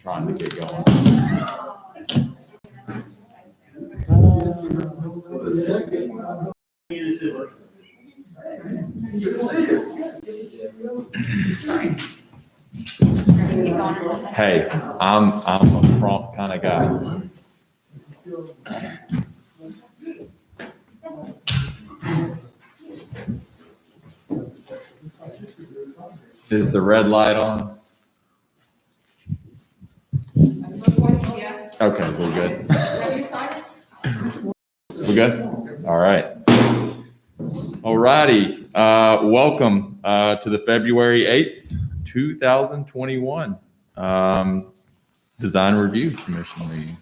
trying to get going. Hey, I'm a prompt kind of guy. Is the red light on? Okay, we're good. We're good? All right. All righty. Welcome to the February 8th, 2021 Design Review Commission meeting.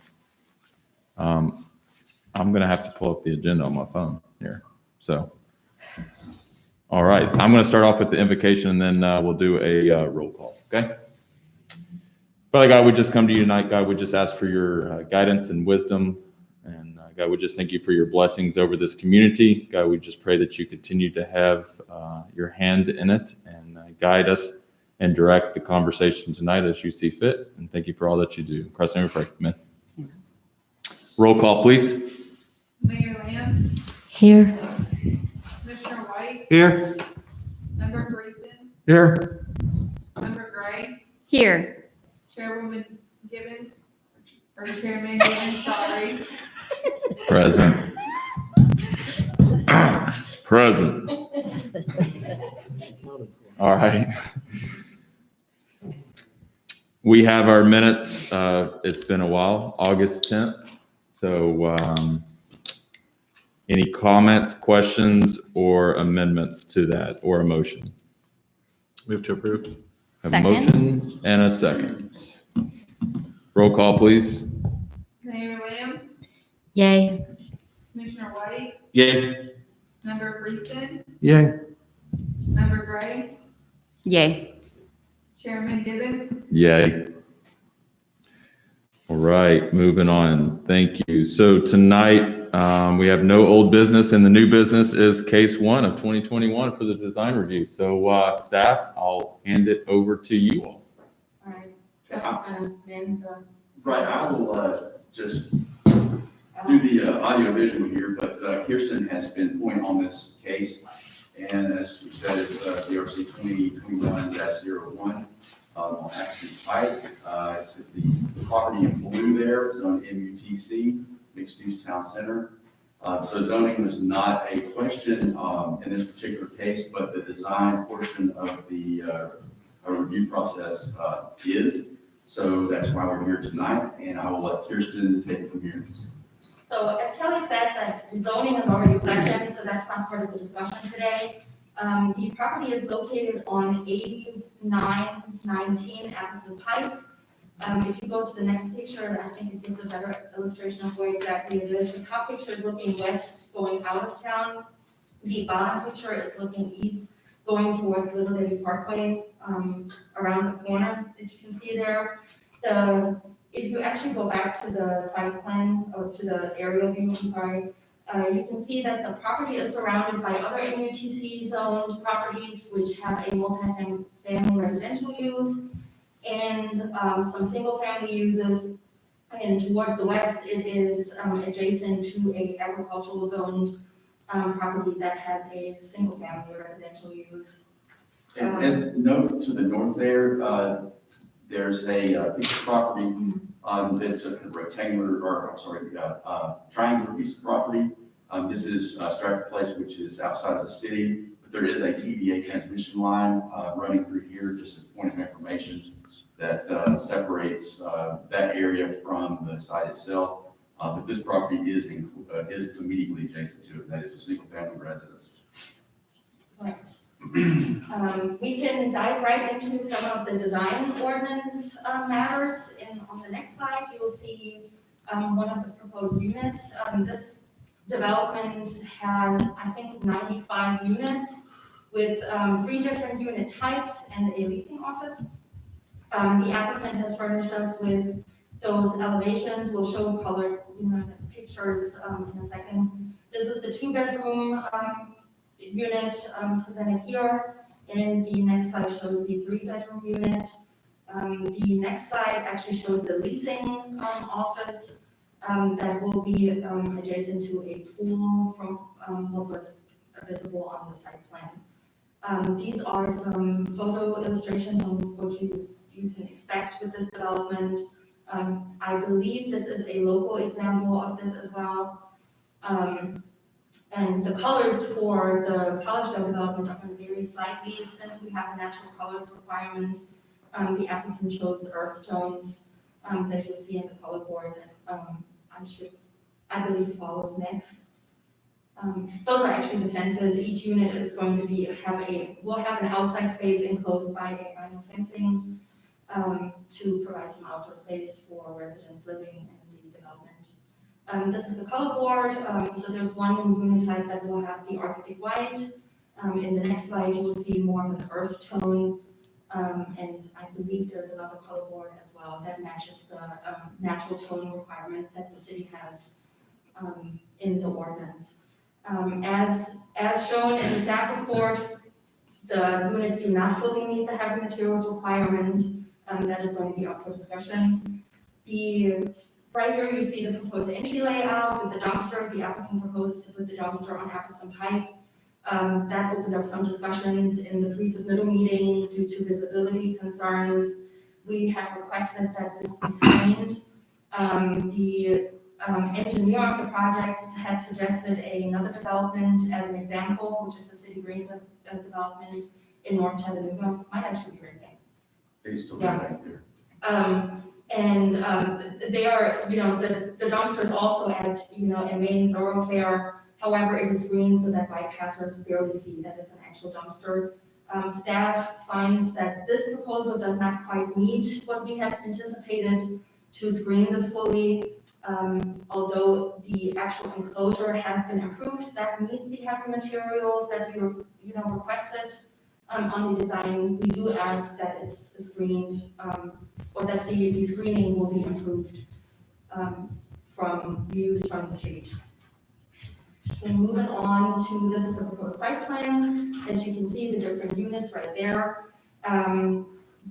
I'm going to have to pull up the agenda on my phone here. So, all right. I'm going to start off with the invocation and then we'll do a roll call. Okay. Father God, we just come to you tonight. God, we just ask for your guidance and wisdom. And God, we just thank you for your blessings over this community. God, we just pray that you continue to have your hand in it and guide us and direct the conversation tonight as you see fit. And thank you for all that you do. In Christ's name we pray. Amen. Roll call, please. Mayor Lamb. Here. Commissioner White. Here. Member Grayson. Here. Member Gray. Here. Chairwoman Gibbons. Or Chairman Gibbons, sorry. Present. Present. All right. We have our minutes. It's been a while, August 10th. So any comments, questions, or amendments to that, or a motion? Move to approve. A Second. motion and a second. Roll call, please. Mayor Lamb. Yay. Commissioner White. Yay. Member Grayson. Yay. Member Gray. Yay. Chairman Gibbons. Yay. All right, moving on. Thank you. So tonight, we have no old business, and the new business is case 1 of 2021 for the design review. So staff, I'll hand it over to you all. All right. That's Right, I will just do the audio visual here, but Kirsten has been point on this case. And as we said, it's DRC 2021-01 on Accent Pike. It's the property in blue there, zone MUTC, mixed use town center. So zoning was not a question in this particular case, but the design portion of the review process is. So that's why we're here tonight, and I will let Kirsten take it from here. So as Kelly said, that zoning is already present, so that's not part of the discussion today. The property is located on 8919 Addison Pike. If you go to the next picture, I think it gives a better illustration of where exactly it is. The top picture is looking west, going out of town. The bottom picture is looking east, going towards Little Lady Parkway, around the corner that you can see there. If you actually go back to the site plan, or to the aerial view, I'm sorry, you can see that the property is surrounded by other MUTC zoned properties which have a multi-family residential use and some single family uses. And towards the west, it is adjacent to a agricultural zoned property that has a single family residential use. And as note to the north there, there's a piece of property that's a rectangular, or I'm sorry, triangular piece of property. This is Stratford Place, which is outside of the city, but there is a TVA transmission line running through here, just as a point of information that separates that area from the site itself. But this property is immediately adjacent to it. That is a single family residence. Right. We can dive right into some of the design ordinance matters. And on the next slide, you'll see one of the proposed units. This development has, I think, 95 units with 3 different unit types and a leasing office. The applicant has furnished us with those elevations. We'll show colored, pictures in a second. This is the 2-bedroom unit presented here, and the next slide shows the 3-bedroom unit. The next slide actually shows the leasing office that will be adjacent to a pool from what was visible on the site plan. These are some photo illustrations on what you can expect with this development. I believe this is a local example of this as well. And the colors for the Collegedale development are going to vary slightly since we have a natural colors requirement. The applicant chose earth tones that you'll see in the color board that I believe follows next. Those are actually the fences. Each unit is going to will have an outside space enclosed by a vinyl fencing to provide some outdoor space for residents living in the development. This is the color board. So there's one unit type that will have the Arctic white. In the next slide, you will see more of an earth tone. And I believe there's another color board as well that matches the natural tone requirement that the city has in the ordinance. As shown in the staff report, the units do not fully meet the heavy materials requirement. That is going to be up for discussion. Right here you see the proposed entry layout with the dumpster. The applicant proposes to put the dumpster on Appleton Pike. That opened up some discussions in the pre-submittal meeting due to visibility concerns. We have requested that this be screened. The engineer of the project had suggested another development as an example, which is the City Green development in North Chattanooga. Might actually be right there. They still Yeah. back there. They are, the dumpster is also at, a main thoroughfare. However, it is screened so that bypassers barely see that it's an actual dumpster. Staff finds that this proposal does not quite meet what we had anticipated to screen this fully. Although the actual enclosure has been improved, that meets the heavy materials that you requested on the design. We do ask that it's screened, or that the screening will be improved from views from the street. So moving on to, this is the proposed site plan. As you can see, the different units right there.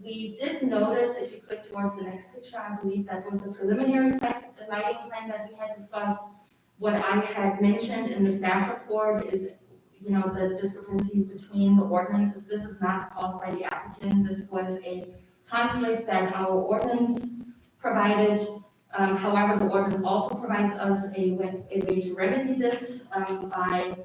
We did notice, if you click towards the next picture, I believe that was the preliminary lighting plan that we had discussed. What I had mentioned in the staff report is, the discrepancies between the ordinances. This is not caused by the applicant. This was a conflict that our ordinance provided. However, the ordinance also provides us a way to remedy this by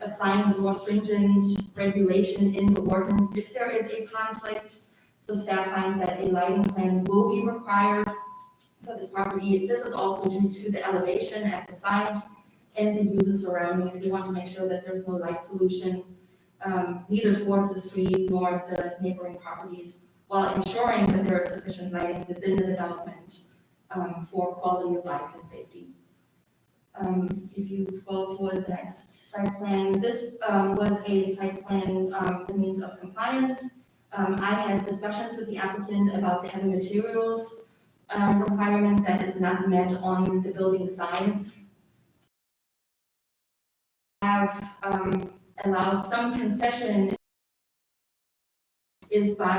applying the more stringent regulation in the ordinance if there is a conflict. So staff finds that a lighting plan will be required for this property. This is also due to the elevation at the site and the uses surrounding it. We want to make sure that there's no light pollution, neither towards the street nor the neighboring properties, while ensuring that there is sufficient lighting within the development for quality of life and safety. If you scroll towards the next site plan, this was a site plan the means of compliance. I had discussions with the applicant about the heavy materials requirement that is not met on the building sides. Have allowed some concession is by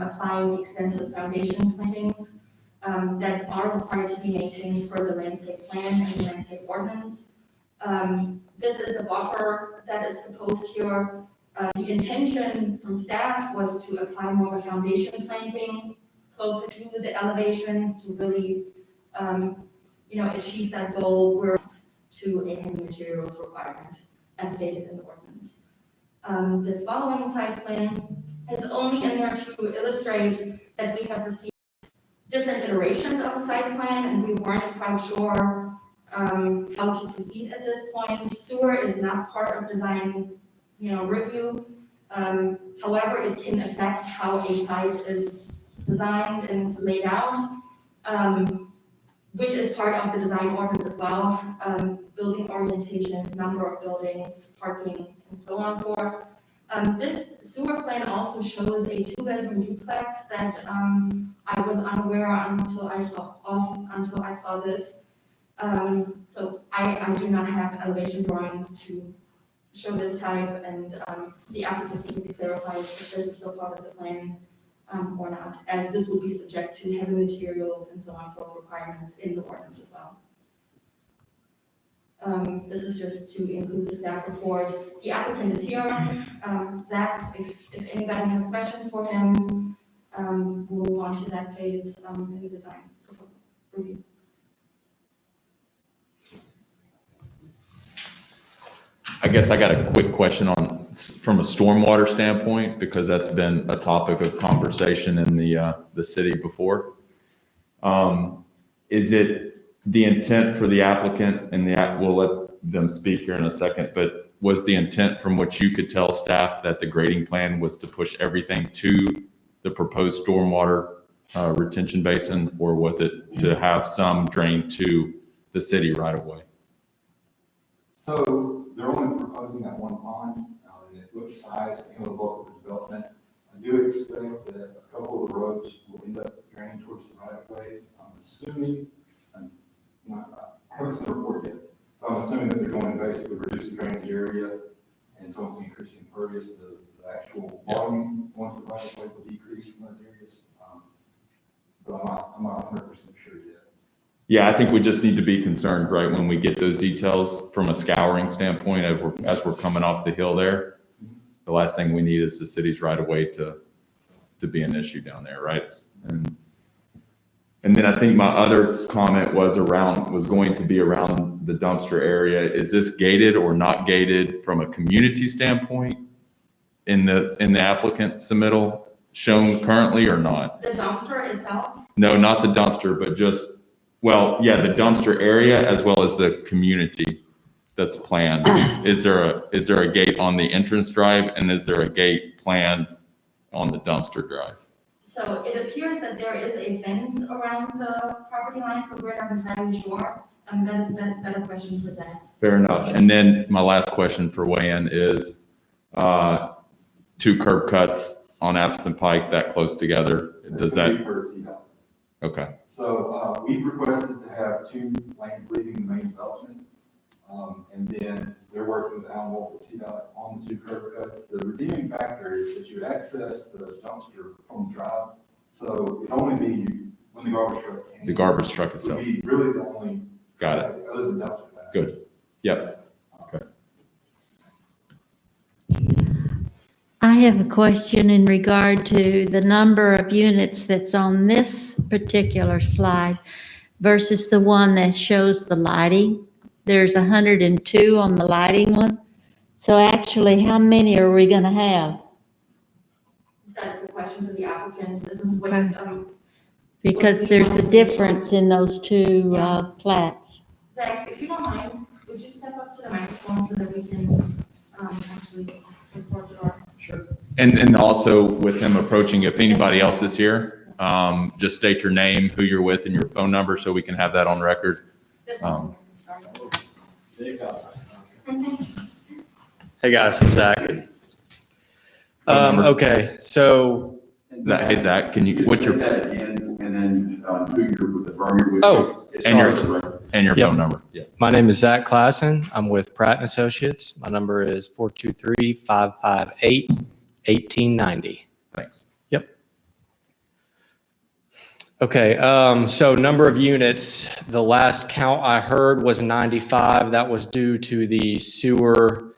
applying extensive foundation plantings that are required to be maintained per the landscape plan and the landscape ordinance. This is a buffer that is proposed here. The intention from staff was to apply more of a foundation planting closer to the elevations to really, achieve that goal. We're to a heavy materials requirement as stated in the ordinance. The following site plan is only in there to illustrate that we have received different iterations of the site plan, and we weren't quite sure how to proceed at this point. Sewer is not part of design, review. However, it can affect how a site is designed and laid out, which is part of the design ordinance as well. Building orientations, number of buildings, parking, and so on forth. This sewer plan also shows a 2-bedroom duplex that I was unaware until I saw this. So I do not have elevation drawings to show this type, and the applicant needed to clarify if this is still part of the plan. or not, as this will be subject to heavy materials and so on for requirements in the ordinance as well. This is just to include the staff report. The applicant is here. Zach, if anybody has questions for him, we'll move on to that phase in the design proposal review. I guess I got a quick question from a stormwater standpoint, because that's been a topic of conversation in the city before. Is it the intent for the applicant, and we'll let them speak here in a second, but was the intent from what you could tell staff that the grading plan was to push everything to the proposed stormwater retention basin, or was it to have some drain to the city right away? So they're only proposing that one pond, and it looks sized in the local development. I do expect that a couple of the roads will end up draining towards the right of way. I'm assuming, I haven't seen the report yet, but I'm assuming that they're going to basically reduce the drainage area, and so it's increasing impervious, the actual volume going to the right of way will decrease from those areas. But I'm not 100% sure yet. Yeah, I think we just need to be concerned, right, when we get those details from a scouring standpoint, as we're coming off the hill there. The last thing we need is the city's right of way to be an issue down there, right? And then I think my other comment was going to be around the dumpster area. Is this gated or not gated from a community standpoint in the applicant submittal shown currently or not? The dumpster itself, No, not the dumpster, but just, well, yeah, the dumpster area as well as the community that's planned. Is there a gate on the entrance drive, and is there a gate planned on the dumpster drive? so it appears that there is a fence around the property line, but we're not entirely sure. That is a better question for Zach. Fair enough. And then my last question for weigh-in is 2 curb cuts on Appleton Pike that close together. Does that, okay. So we've requested to have 2 lanes leaving the main development, and then they're working with Alamo on the 2 curb cuts. The redeeming factor is that you would access the dumpster from the drive, so it'd only be when the garbage truck came. The garbage truck itself. Would be really the only. Got it. Other than dumpster. Good. Yep. Okay. I have a question in regard to the number of units that's on this particular slide versus the one that shows the lighting. There's 102 on the lighting one. So actually, how many are we gonna have? That is a question for the applicant. This is what, Okay. Because there's a difference in those 2 plats. Zach, if you don't mind, would you step up to the microphone so that we can actually report to our. Sure. And also with him approaching, if anybody else is here, just state your name, who you're with, and your phone number so we can have that on record. This one, sorry. Hey guys, I'm Zach. Phone number. Okay, so, Hey, Zach, what's your, Say that again, and then who you're with, the firm you're with. Oh, It's and your- also the record. and your Yep. phone number? Yeah. my name is Zach Klassen. I'm with Pratt & Associates. My number is 423-558-1890. Thanks. Okay, so number of units, the last count I heard was 95. That was due to the sewer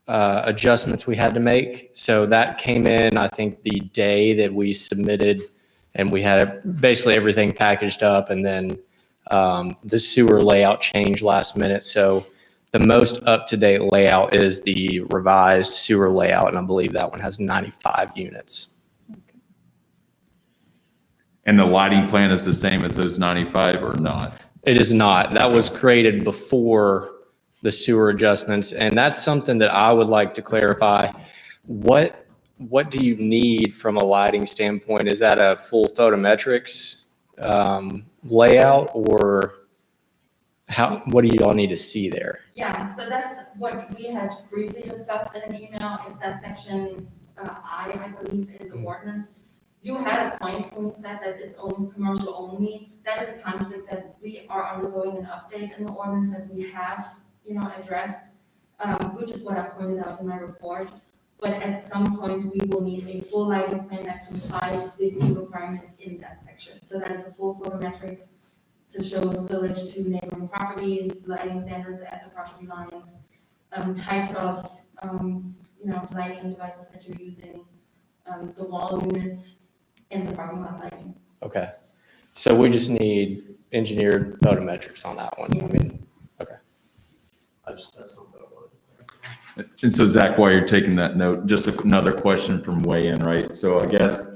adjustments we had to make. So that came in, I think, the day that we submitted, and we had basically everything packaged up, and then the sewer layout changed last minute. So the most up-to-date layout is the revised sewer layout, and I believe that one has 95 units. And the lighting plan is the same as those 95 or not? It is not. That was created before the sewer adjustments, and that's something that I would like to clarify. What do you need from a lighting standpoint? Is that a full photometrics layout, or what do you all need to see there? Yeah, so that's what we had briefly discussed in an email, is that section I believe, in the ordinance. You had a point when you said that it's only commercial only. That is a conflict that we are undergoing an update in the ordinance that we have, addressed, which is what I pointed out in my report. But at some point, we will need a full lighting plan that complies with the requirements in that section. So that is a full photometrics to show spillage to neighboring properties, lighting standards at the property lines, types of, lighting devices that you're using, the wall units, and the parking lot lighting. Okay. So we just need engineered photometrics on that one. I Yes. mean, That's something I wanted. And so Zach, while you're taking that note, just another question from weigh-in, right? So I guess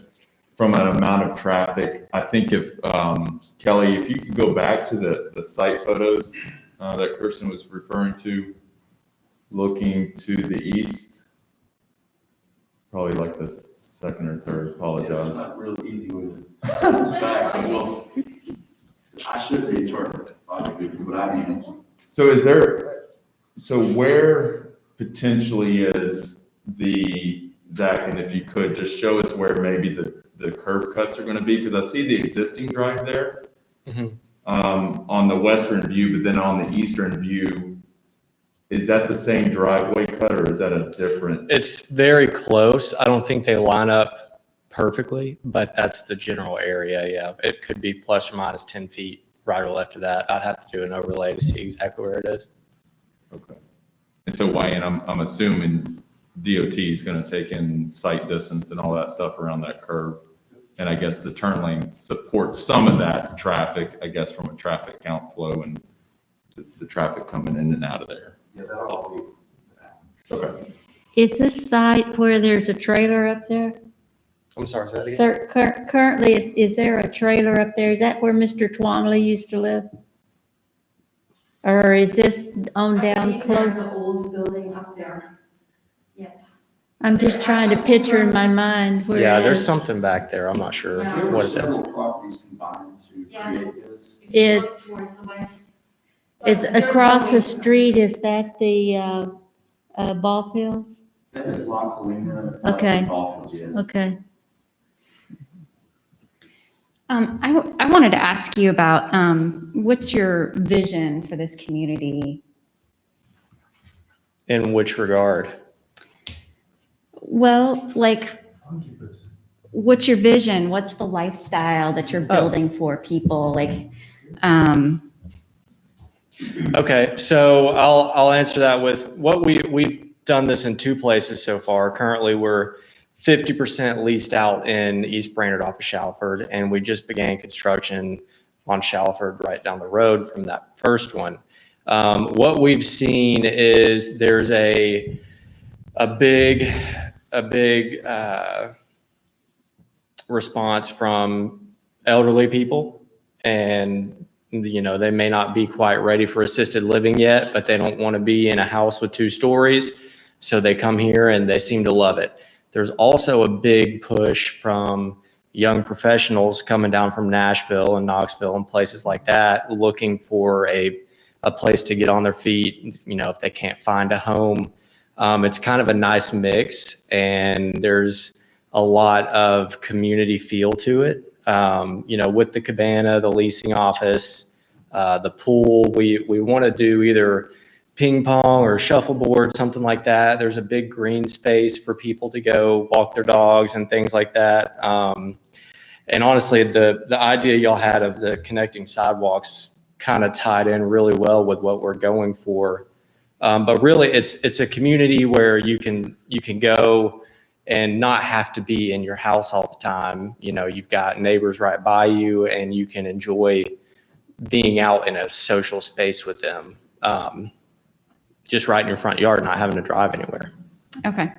from an amount of traffic, I think if, Kelly, if you could go back to the site photos that Kirsten was referring to, looking to the east, probably like the second or third, apologize. It's not real easy with it. It's back, but well, I should be in charge of it, but I am. So where potentially is Zach, and if you could just show us where maybe the curb cuts are gonna be, because I see the existing drive there Mhm. On the western view, but then on the eastern view, is that the same driveway cut or is that a different? It's very close. I don't think they line up perfectly, but that's the general area. Yeah, it could be plus or minus 10 feet right or left of that. I'd have to do an overlay to see exactly where it is. Okay. And so Wayne, I'm assuming DOT is gonna take in sight distance and all that stuff around that curve. And I guess the turn lane supports some of that traffic, I guess, from a traffic count flow and the traffic coming in and out of there. Yeah, that'll all be. Okay. Is this site where there's a trailer up there? I'm sorry, say that again? Sir, currently, is there a trailer up there? Is that where Mr. Twomley used to live? Or is this on I down believe there's close? an old building up there. Yes. I'm just trying to picture in my mind where Yeah, it there's is. something back there. I'm not sure Yeah. There were what it is. several properties combined to Yeah. create this. If you look It's- towards the west. But Is there's across no the street, is that the ball fields? That is La Colina. Okay. Golf fields, yes. Okay. I wanted to ask you about what's your vision for this community? In which regard? Well, like, what's your vision? What's the lifestyle that you're building for people? Like, Okay, so I'll answer that with what we've done this in two places so far. Currently, we're 50% leased out in East Brainerd off of Shalford, and we just began construction on Shalford right down the road from that first one. What we've seen is there's a big response from elderly people, and they may not be quite ready for assisted living yet, but they don't want to be in a house with 2 stories. So they come here and they seem to love it. There's also a big push from young professionals coming down from Nashville and Knoxville and places like that, looking for a place to get on their feet, if they can't find a home. It's kind of a nice mix, and there's a lot of community feel to it. With the cabana, the leasing office, the pool, we want to do either ping pong or shuffleboard, something like that. There's a big green space for people to go walk their dogs and things like that. And honestly, the idea y'all had of the connecting sidewalks kind of tied in really well with what we're going for. But really, it's a community where you can go and not have to be in your house all the time. You've got neighbors right by you, and you can enjoy being out in a social space with them, just right in your front yard, not having to drive anywhere. okay.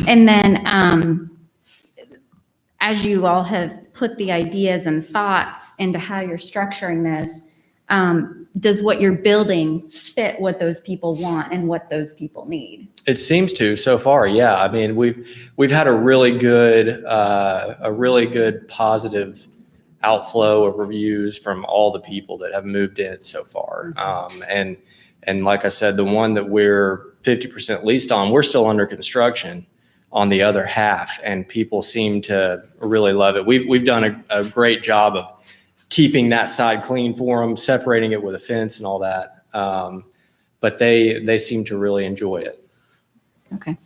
And then as you all have put the ideas and thoughts into how you're structuring this, does what you're building fit what those people want and what those people need? It seems to so far, yeah. I mean, we've had a really good positive outflow of reviews from all the people that have moved in so far. And like I said, the one that we're 50% leased on, we're still under construction on the other half, and people seem to really love it. We've done a great job of keeping that side clean for them, separating it with a fence and all that. But they seem to really enjoy it. Okay.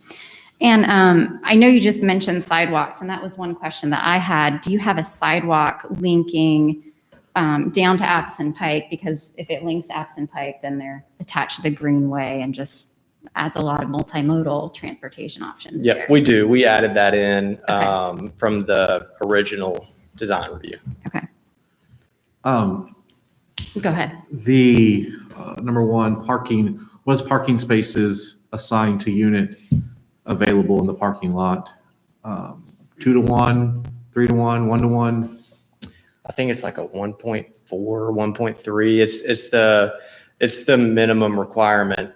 And I know you just mentioned sidewalks, and that was one question that I had. Do you have a sidewalk linking down to Appleton Pike? Because if it links to Appleton Pike, then they're attached to the greenway and just adds a lot of multimodal transportation options there. Yep, we do. We added that in Okay. from the original design review. Okay, Um, go ahead. the, number one, parking, was parking spaces assigned to unit available in the parking lot? 2-to-1, 3-to-1, 1-to-1? I think it's like a 1.4, 1.3. It's the minimum requirement,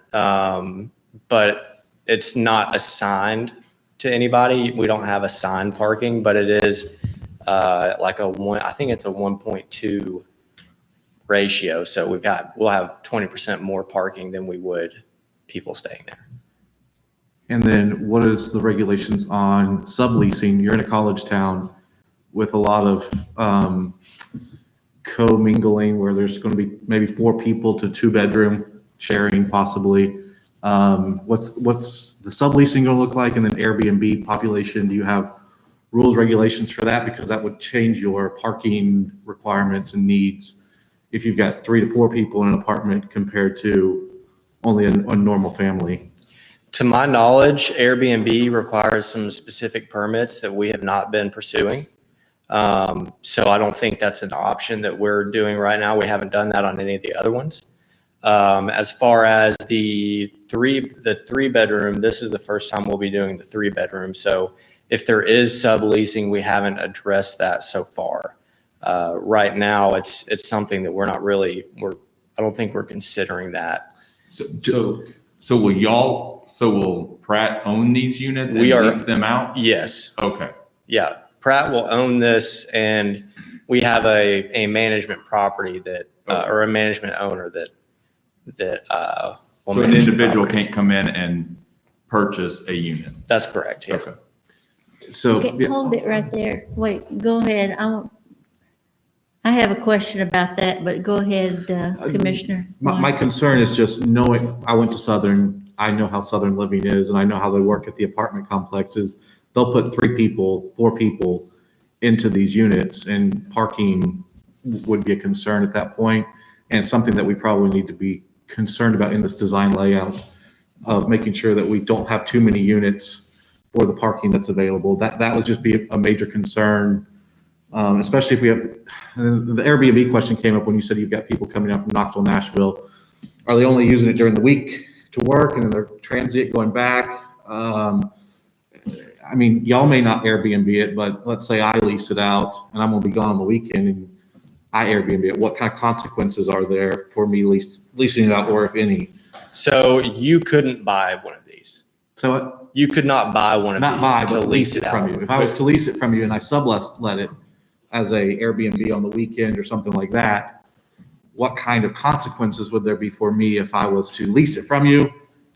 but it's not assigned to anybody. We don't have assigned parking, but it is like I think it's a 1.2 ratio. So we'll have 20% more parking than we would people staying there. And then what is the regulations on subleasing? You're in a college town with a lot of co-mingling where there's going to be maybe 4 people to 2-bedroom sharing possibly. What's the subleasing going to look like? And then Airbnb population, do you have rules, regulations for that? Because that would change your parking requirements and needs if you've got 3 to 4 people in an apartment compared to only a normal family. To my knowledge, Airbnb requires some specific permits that we have not been pursuing. So I don't think that's an option that we're doing right now. We haven't done that on any of the other ones. As far as the 3-bedroom, this is the first time we'll be doing the 3-bedroom. So if there is subleasing, we haven't addressed that so far. Right now, it's something that I don't think we're considering that. So will Pratt own these units and We are- lease them out? Yes. Okay. Yeah, Pratt will own this, and we have a management property that, or a management owner that will So an manage the individual properties. can't come in and purchase a unit? That's correct, yeah. Okay. So Okay, hold it right there. Wait, go ahead. I have a question about that, but go ahead, Commissioner. my concern is just knowing, I went to Southern, I know how Southern living is, and I know how they work at the apartment complexes. They'll put 3 people, 4 people into these units, and parking would be a concern at that point, and something that we probably need to be concerned about in this design layout of making sure that we don't have too many units for the parking that's available. That would just be a major concern, especially if we have, the Airbnb question came up when you said you've got people coming out from Knoxville, Nashville. Are they only using it during the week to work and then they're transient going back? I mean, y'all may not Airbnb it, but let's say I lease it out and I'm gonna be gone on the weekend and I Airbnb it. What kind of consequences are there for me leasing it out, or if any? So you couldn't buy one of these. So You could not buy one of not these buy, to but lease it from out. you. If I was to lease it from you and I let it as a Airbnb on the weekend or something like that, what kind of consequences would there be for me if I was to lease it from you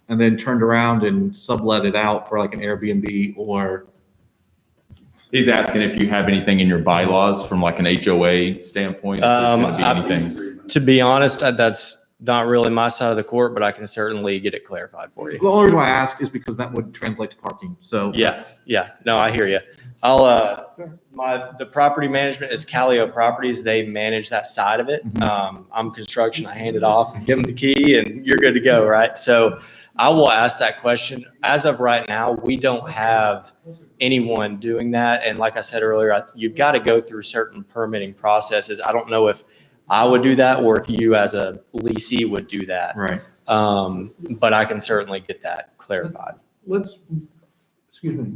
and then turned around and sublet it out for like an Airbnb? Or He's asking if you have anything in your bylaws from like an HOA standpoint, if there's going to be anything. To be honest, that's not really my side of the court, but I can certainly get it clarified for you. the only reason why I ask is because that would translate to parking. So Yes, yeah, no, I hear you. The property management is Calio Properties. They manage that side of it. I'm construction. I hand it off and give them the key and you're good to go, right? So I will ask that question. As of right now, we don't have anyone doing that. And like I said earlier, you've got to go through certain permitting processes. I don't know if I would do that or if you as a leasee would do that. right. But I can certainly get that clarified. Excuse me,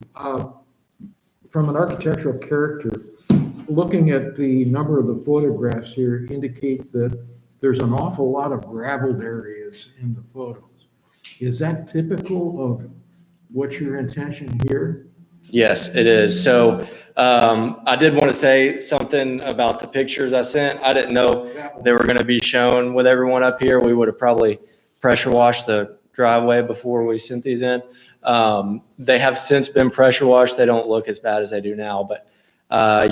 from an architectural character, looking at the number of the photographs here indicate that there's an awful lot of gravelled areas in the photos. Is that typical of what's your intention here? Yes, it is. So I did want to say something about the pictures I sent. I didn't know they were going to be shown with everyone up here. We would have probably pressure washed the driveway before we sent these in. They have since been pressure washed. They don't look as bad as they do now. But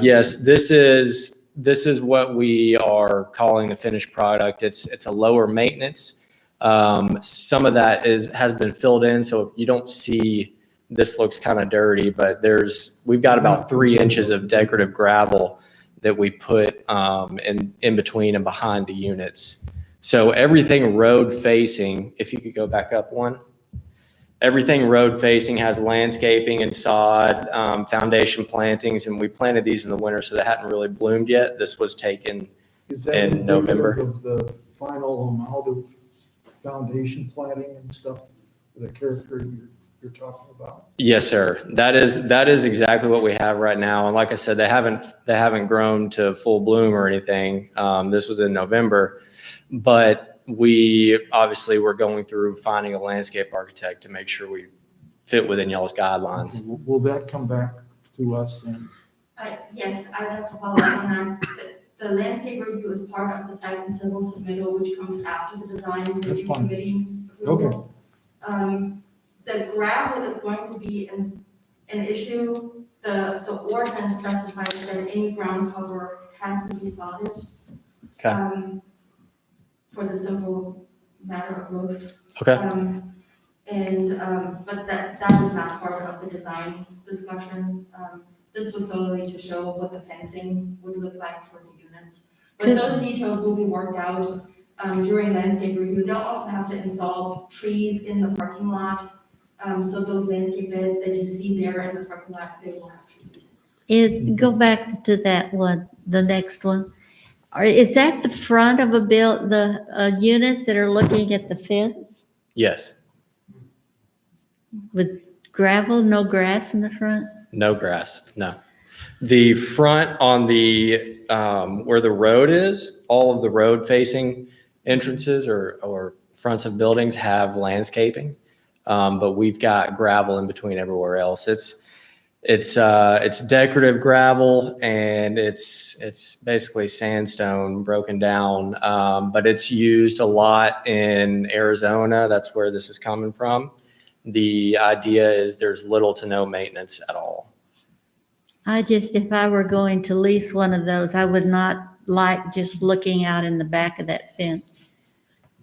yes, this is what we are calling the finished product. It's a lower maintenance. Some of that has been filled in, so you don't see this looks kind of dirty, but we've got about 3 inches of decorative gravel that we put in between and behind the units. So everything road facing, if you could go back up one, everything road facing has landscaping and sod, foundation plantings, and we planted these in the winter, so they hadn't really bloomed yet. This was taken Is that in November. indicative of the final amount of foundation planting and stuff, the character you're talking about? Yes, sir. That is exactly what we have right now. And like I said, they haven't grown to full bloom or anything. This was in November, but we obviously were going through finding a landscape architect to make sure we fit within y'all's guidelines. Will that come back to us then? Yes, I'd like to follow up on that. The landscape review is part of the site and civil submittal, which comes after the design review fine. committee approval. The gravel is going to be an issue. The ordinance specifies that any ground cover has to be sodded. Okay. For the simple matter of looks. Okay. But that is not part of the design discussion. This was solely to show what the fencing would look like for the units. But those details will be worked out during landscape review. They'll also have to install trees in the parking lot. So those landscape beds that you see there in the parking lot, they will have trees. Go back to that one, the next one. Is that the front of the units that are looking at the fence Yes. with gravel, no grass in the front? No grass. No. The front on the where the road is, all of the road facing entrances or fronts of buildings have landscaping, but we've got gravel in between everywhere else. It's decorative gravel, and it's basically sandstone broken down, but it's used a lot in Arizona. That's where this is coming from. The idea is there's little to no maintenance at all. If I were going to lease one of those, I would not like just looking out in the back of that fence.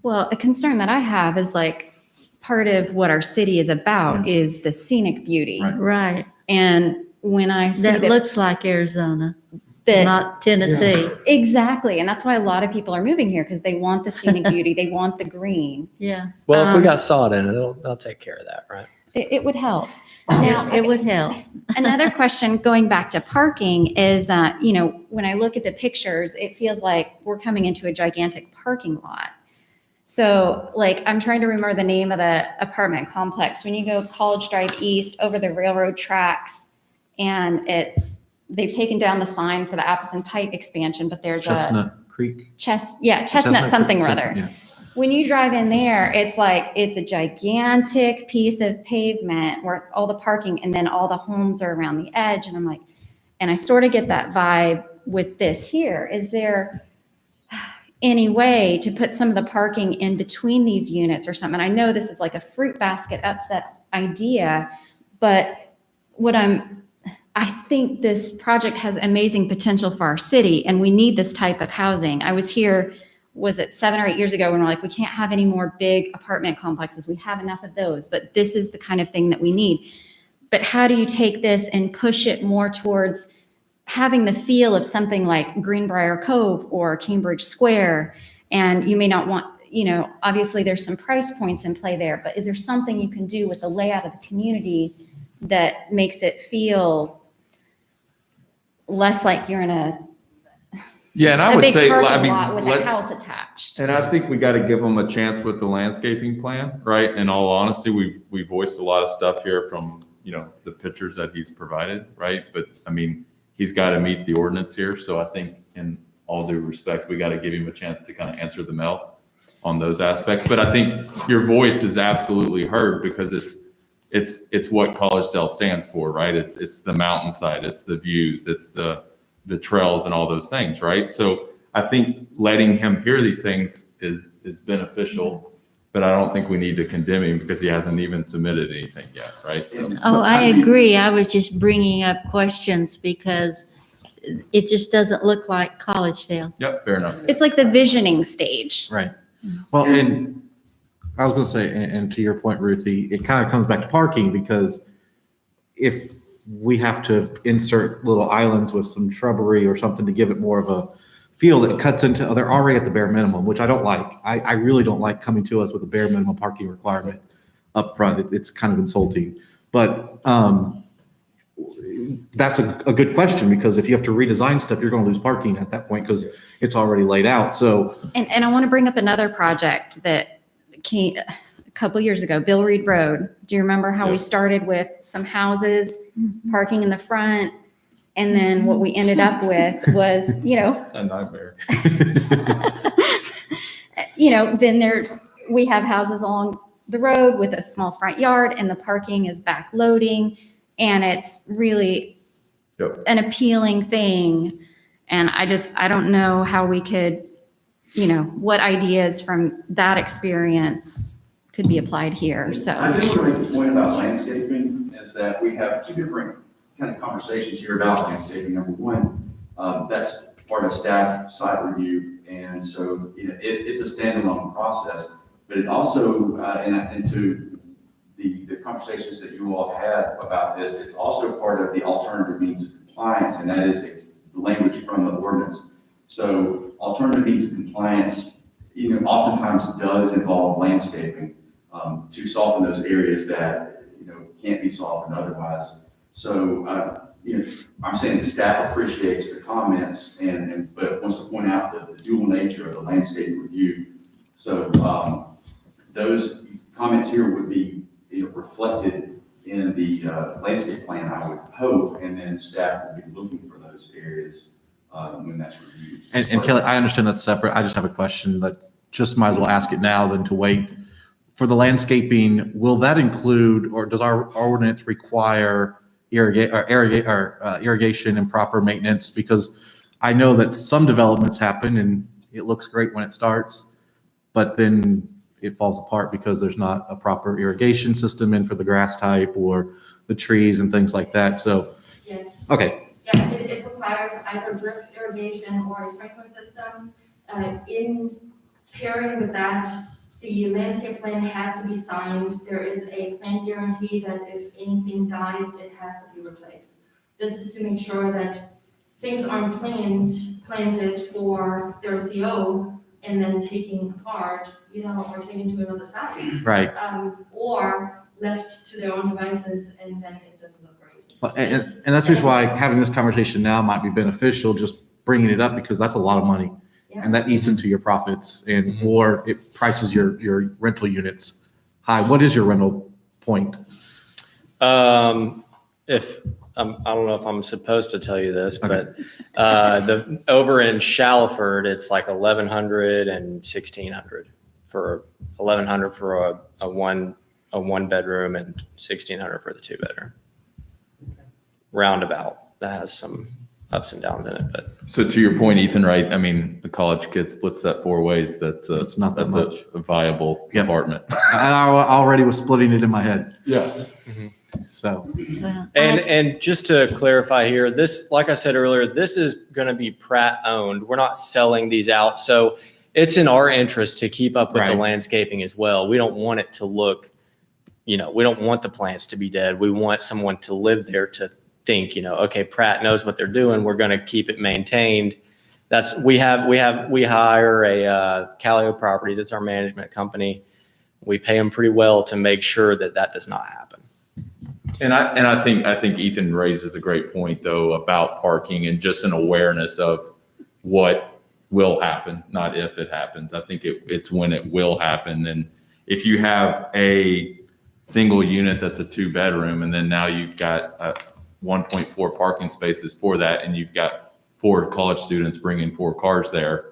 Well, a concern that I have is like, part of what our city is about is the scenic beauty. Right. Right. And when I see That looks like Arizona, that not Tennessee. exactly, and that's why a lot of people are moving here, because they want the scenic beauty, they want the green. Yeah, Well, if we got sod in it, it'll take care of that, right? It would help. now it would help. Another question, going back to parking, is, when I look at the pictures, it feels like we're coming into a gigantic parking lot. So like, I'm trying to remember the name of the apartment complex. When you go College Drive East over the railroad tracks, and they've taken down the sign for the Appleton Pike expansion, but there's Chestnut Creek. Chestnut something or other. Yeah. When you drive in there, it's like, it's a gigantic piece of pavement where all the parking, and then all the homes are around the edge. And I'm like, and I sort of get that vibe with this here. Is there any way to put some of the parking in between these units or something? I know this is like a fruit basket upset idea, but I think this project has amazing potential for our city, and we need this type of housing. I was here, was it 7 or 8 years ago, when we're like, we can't have any more big apartment complexes. We have enough of those, but this is the kind of thing that we need. But how do you take this and push it more towards having the feel of something like Greenbrier Cove or Cambridge Square? And you may not want, obviously there's some price points in play there, but is there something you can do with the layout of the community that makes it feel less like you're in a Yeah, and I would say, parking lot with a house attached? and I think we got to give them a chance with the landscaping plan, right? In all honesty, we've voiced a lot of stuff here from, the pictures that he's provided, right? But I mean, he's got to meet the ordinance here. So I think in all due respect, we got to give him a chance to kind of answer the mail on those aspects. But I think your voice is absolutely heard, because it's what Collegedale stands for, right? It's the mountainside, it's the views, it's the trails and all those things, right? So I think letting him hear these things is beneficial, but I don't think we need to condemn him because he hasn't even submitted anything yet, right? So. Oh, I agree. I was just bringing up questions because it just doesn't look like Collegedale. Yep, fair enough. It's like the visioning stage. Right. Well, and I was going to say, and to your point, Ruthie, it kind of comes back to parking, because if we have to insert little islands with some shrubbery or something to give it more of a feel that cuts into, they're already at the bare minimum, which I don't like. I really don't like coming to us with a bare minimum parking requirement up front. It's kind of insulting. But that's a good question, because if you have to redesign stuff, you're going to lose parking at that point because it's already laid out. So, And I want to bring up another project that came a couple years ago, Bill Reed Road. Do you remember how we Yep. started with some houses, parking in the front? And then what we ended up with was, A nightmare. then we have houses along the road with a small front yard and the parking is back loading. And it's really Yep. an appealing thing. And I don't know how we could, what ideas from that experience could be applied here. I So, do want to make a point about landscaping, is that we have two different kind of conversations here about landscaping. Number one, that's part of staff site review, and so, it's a standalone process, but it also, into the conversations that you all had about this, it's also part of the alternative means of compliance, and that is the language from the ordinance. So alternative means of compliance, oftentimes does involve landscaping, to soften those areas that, can't be softened otherwise. So, I'm saying the staff appreciates the comments but wants to point out the dual nature of the landscape review. So, those comments here would be, reflected in the landscape plan, I would hope, and then staff will be looking for those areas when that's reviewed. and Kelly, I understand that's separate. I just have a question that just might as well ask it now than to wait. For the landscaping, will that include, or does our ordinance require irrigation and proper maintenance? Because I know that some developments happen and it looks great when it starts, but then it falls apart because there's not a proper irrigation system in for the grass type or the trees and things like that. So, Yes. okay. Yeah, it requires either drip irrigation or a sprinkler system. In pairing with that, the landscape plan has to be signed. There is a plan guarantee that if anything dies, it has to be replaced. This is to make sure that things aren't planted for their CO and then taken apart, or taken to another site. Right. Or left to their own devices and then it doesn't look great. Well, and that's the reason why having this conversation now might be beneficial, just bringing it up, because that's a lot of money. Yeah. And that eats into your profits or it prices your rental units high. What is your rental point? I don't know if I'm supposed to tell you this, but over in Shallowford, it's like 1,100 and 1,600 for 1,100 for a one bedroom and 1,600 for the 2-bedroom. Roundabout. That has some ups and downs in it, but So to your point, Ethan, right? I mean, the college kid splits that 4 ways. That's It's not that much. a viable Yep. apartment. I already was splitting it in my head. Yeah. So, well, And just to clarify here, this, like I said earlier, this is going to be Pratt owned. We're not selling these out. So it's in our interest to keep up with the Right. landscaping as well. We don't want it to look, we don't want the plants to be dead. We want someone to live there to think, okay, Pratt knows what they're doing. We're going to keep it maintained. We hire a Callio Properties. It's our management company. We pay them pretty well to make sure that does not happen. And I think Ethan raises a great point though about parking and just an awareness of what will happen, not if it happens. I think it's when it will happen. And if you have a single unit that's a 2-bedroom and then now you've got 1.4 parking spaces for that, and you've got 4 college students bringing 4 cars there,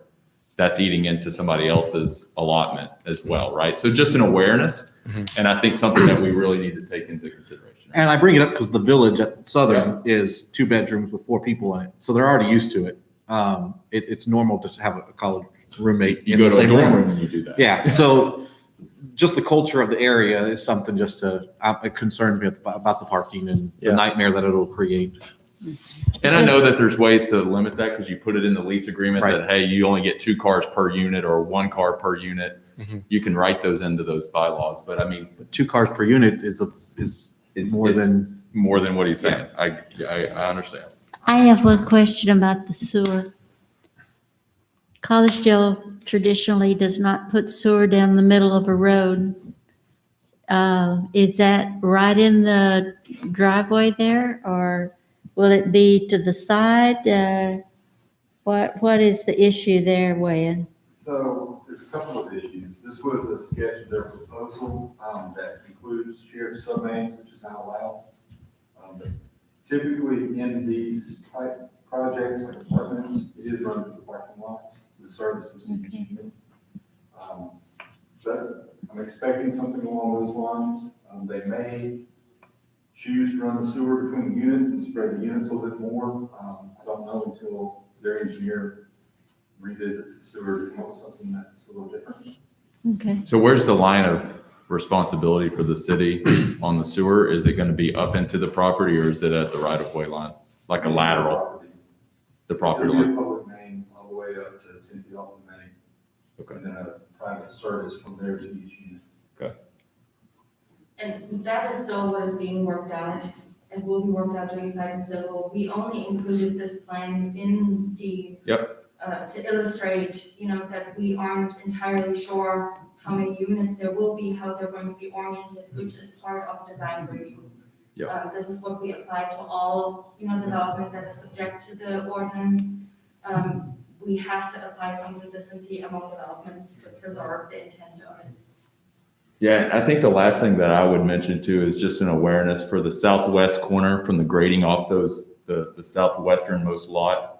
that's eating into somebody else's allotment as well, right? So just an awareness, and I think something that we really need to take into consideration. and I bring it up because the village at Southern is 2 bedrooms with 4 people in it. So they're already used to it. It's normal to have a college roommate. You in go the to a same dorm room. room and you do that. Yeah. So just the culture of the area is something it concerns me about the parking and Yeah. the nightmare that it'll create. And I know that there's ways to limit that because you put it in the lease agreement Right. that, hey, you only get 2 cars per unit or 1 car per unit. Mhm. You can write those into those bylaws, but I mean, 2 cars per unit is more it's- than more than what he's saying. I understand. I have one question about the sewer. Collegedale traditionally does not put sewer down the middle of a road. Is that right in the driveway there, or will it be to the side? What is the issue there, Wayne? So there's a couple of issues. This was a sketch of their proposal that includes shared submains, which is not allowed. But typically in these type projects like apartments, it is run through the parking lots. The services need to be cheaper. So I'm expecting something along those lines. They may choose to run the sewer between units and spread the units a little bit more. I don't know until their engineer revisits the sewer to come up with something that's a little different. Okay. So where's the line of responsibility for the city on the sewer? Is it going to be up into the property, or is it at the right of way line, like a lateral? The property It'll be line. a public main all the way up to 10 feet off the main. Okay. And then a private service from there to each unit. And that is still what is being worked out and will be worked out during site and civil. We only included this plan in the. To illustrate, that we aren't entirely sure how many units there will be, how they're going to be oriented, which is part of design review. This is what we apply to all, development that is subject to the ordinance. We have to apply some consistency among developments to preserve the intent of it. Yeah, I think the last thing that I would mention too is just an awareness for the southwest corner from the grading off the southwesternmost lot.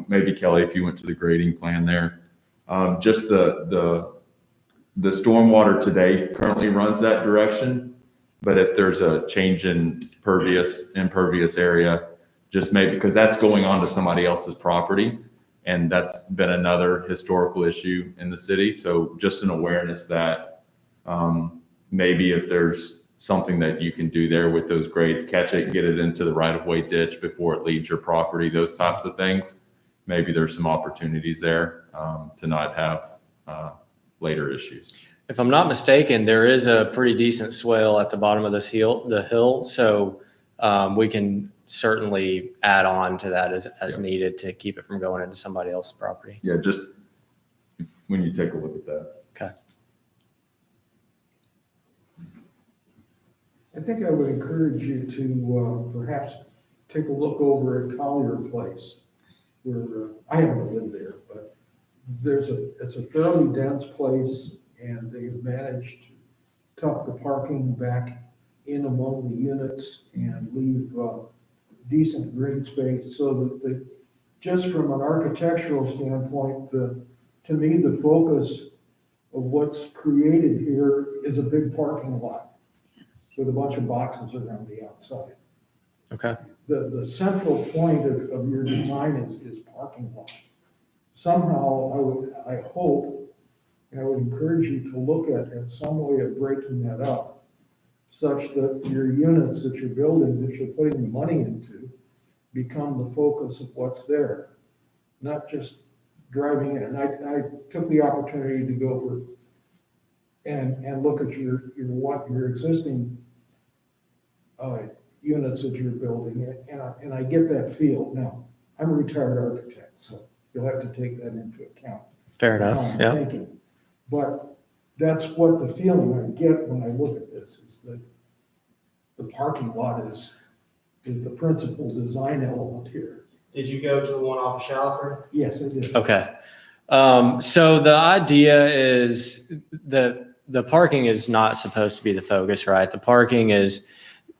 Maybe Kelly, if you went to the grading plan there, just the stormwater today currently runs that direction. But if there's a change in impervious area, just maybe, because that's going on to somebody else's property. And that's been another historical issue in the city. So just an awareness that maybe if there's something that you can do there with those grades, catch it, get it into the right of way ditch before it leaves your property, those types of things. Maybe there's some opportunities there to not have later issues. If I'm not mistaken, there is a pretty decent swale at the bottom of the hill. So we can certainly add on to that as needed to keep it from going into somebody else's property. Yeah, just when you take a look at that. Okay. I think I would encourage you to perhaps take a look over at Collier Place, where I haven't lived there, but it's a fairly dense place, and they've managed to tuck the parking back in among the units and leave decent green space, so that just from an architectural standpoint, to me, the focus of what's created here is a big parking lot with a bunch of boxes around the outside. Okay. The central point of your design is parking lot. Somehow, I hope, and I would encourage you to look at some way of breaking that up, such that your units that you're building, that you're putting the money into, become the focus of what's there, not just driving in. And I took the opportunity to go over and look at your existing units that you're building, and I get that feel. Now, I'm a retired architect, so you'll have to take that into account. Fair enough. Yeah. Thinking. But that's what the feeling I get when I look at this, is that the parking lot is the principal design element here. Did you go to the one off of Shalford? Yes, I did. Okay. So the idea is the parking is not supposed to be the focus, right? The parking is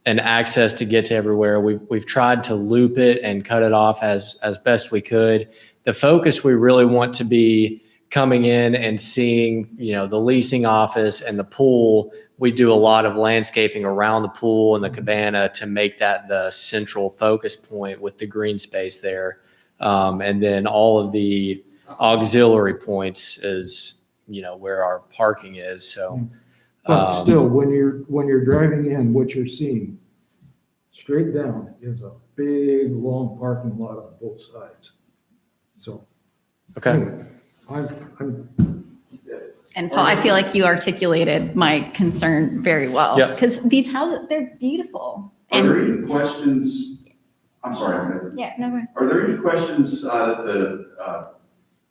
an access to get to everywhere. We've tried to loop it and cut it off as best we could. The focus we really want to be coming in and seeing, the leasing office and the pool. We do a lot of landscaping around the pool and the cabana to make that the central focus point with the green space there. And then all of the auxiliary points is, where our parking is. So, But still, when you're driving in, what you're seeing straight down is a big, long parking lot on both sides. So, okay. anyway, I'm And Paul, I feel like you articulated my concern very well. Yeah. Because these houses, they're beautiful. Are there any questions? I'm sorry. Yeah, no, go ahead. Are there any questions that the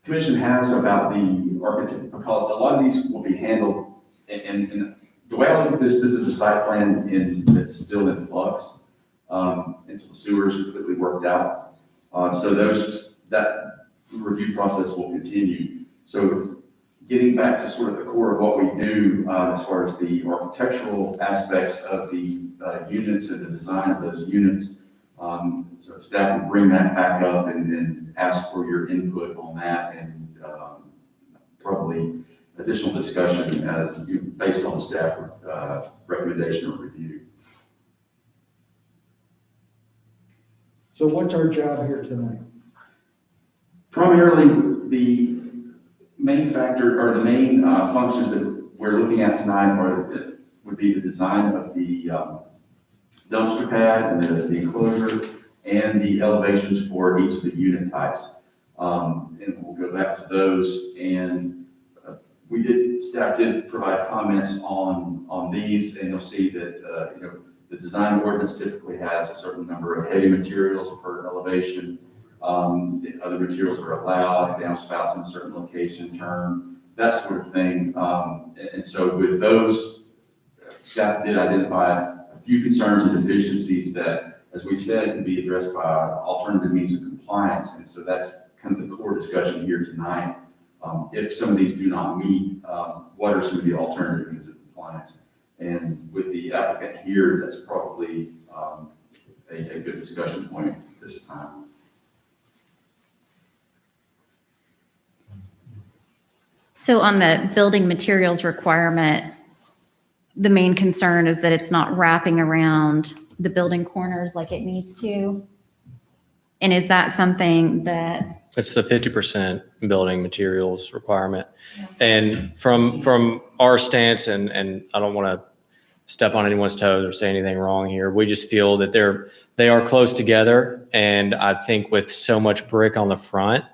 commission has about the architect? Because a lot of these will be handled, and the way I look at this is a site plan that's still in flux until the sewer is completely worked out. So that review process will continue. So getting back to sort of the core of what we do as far as the architectural aspects of the units and the design of those units. So staff will bring that back up and ask for your input on that and probably additional discussion as based on the staff recommendation or review. So what's our job here tonight? Primarily, the main factor or the main functions that we're looking at tonight would be the design of the dumpster pad and the enclosure and the elevations for each of the unit types. And we'll go back to those. And staff did provide comments on these, and you'll see that the design ordinance typically has a certain number of heavy materials per elevation. Other materials are allowed, downspouts in a certain location, turn, that sort of thing. And so with those, staff did identify a few concerns and deficiencies that, as we said, can be addressed by alternative means of compliance. And so that's kind of the core discussion here tonight. If some of these do not meet, what are some of the alternative means of compliance? And with the applicant here, that's probably a good discussion point this time. So on the building materials requirement, the main concern is that it's not wrapping around the building corners like it needs to? And is that something that? It's the 50% building materials requirement. And from our stance, and I don't want to step on anyone's toes or say anything wrong here, we just feel that they are close together. And I think with so much brick on the front,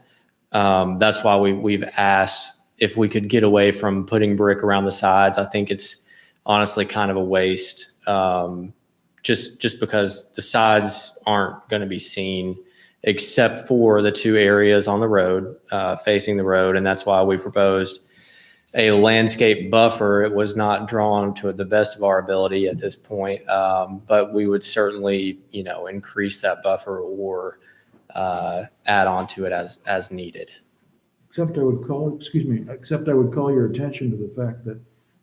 that's why we've asked if we could get away from putting brick around the sides. I think it's honestly kind of a waste, just because the sides aren't going to be seen except for the two areas on the road, facing the road. And that's why we proposed a landscape buffer. It was not drawn to the best of our ability at this point, but we would certainly, increase that buffer or add on to it as needed. Except I would call your attention to the fact that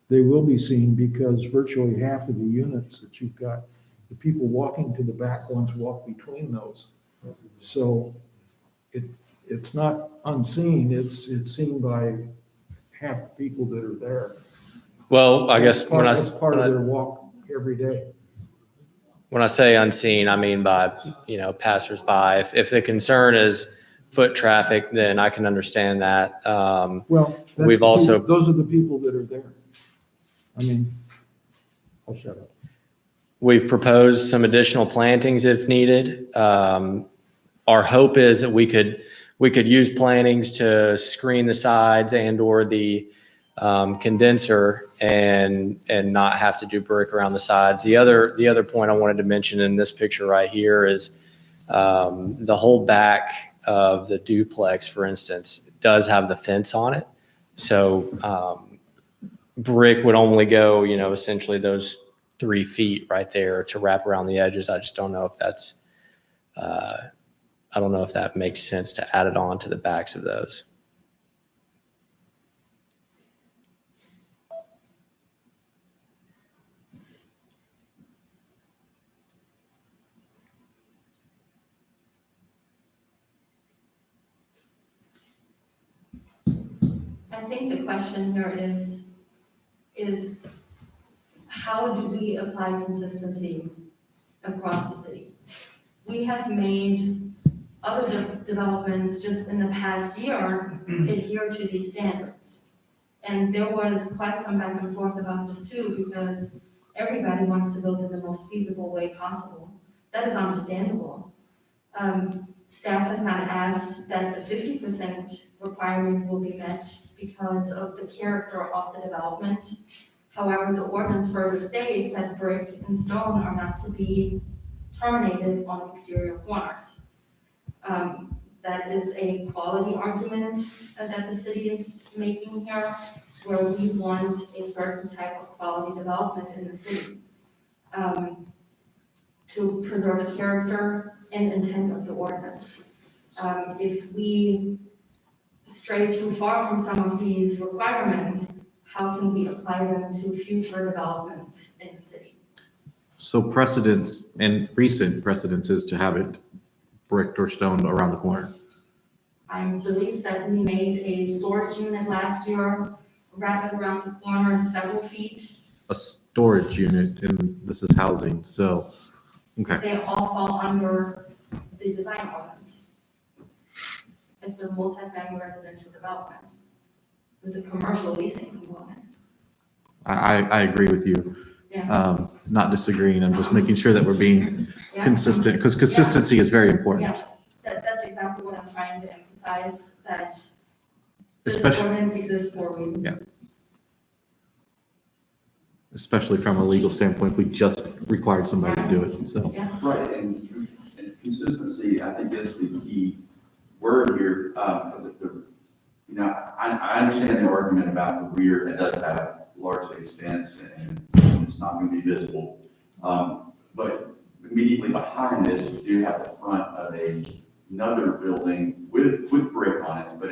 they will be seen because virtually half of the units that you've got, the people walking to the back ones walk between those. So it's not unseen, it's seen by half the people that are there. Well, I guess That's part of their walk every day. when I say unseen, I mean by, passersby. If the concern is foot traffic, then I can understand that. Well, We've also- those are the people that are there. I mean, I'll shut up. We've proposed some additional plantings if needed. Our hope is that we could use plantings to screen the sides and or the condenser and not have to do brick around the sides. The other point I wanted to mention in this picture right here is the whole back of the duplex, for instance, does have the fence on it. So brick would only go, essentially those 3 feet right there to wrap around the edges. I just don't know if that's, I don't know if that makes sense to add it on to the backs of those. I think the question here is how do we apply consistency across the city? We have made other developments just in the past year adhere to these standards. And there was quite some back and forth about this too, because everybody wants to build in the most feasible way possible. That is understandable. Staff has not asked that the 50% requirement will be met because of the character of the development. However, the ordinance further states that brick and stone are not to be terminated on exterior corners. That is a quality argument that the city is making here, where we want a certain type of quality development in the city, to preserve character and intent of the ordinance. If we stray too far from some of these requirements, how can we apply them to future developments in the city? So precedents and recent precedents is to have it bricked or stoned around the corner. I believe that we made a storage unit last year, wrap it around the corner several feet. A storage unit, and this is housing, so, okay. They all fall under the design ordinance. It's a multi-family residential development with a commercial leasing component. I agree with you. Yeah. Not disagreeing, I'm just making sure that we're being Yeah. consistent, because consistency is very important. Yeah, that's exactly what I'm trying to emphasize, that this Especially- ordinance exists for a reason. Yeah. Especially from a legal standpoint, if we just required somebody to do it, so. Yeah. Right, and consistency, I think is the key word here, because if the, I understand the argument about the rear, it does have largely fenced and it's not going to be visible. But immediately behind this, you do have the front of another building with brick on it, but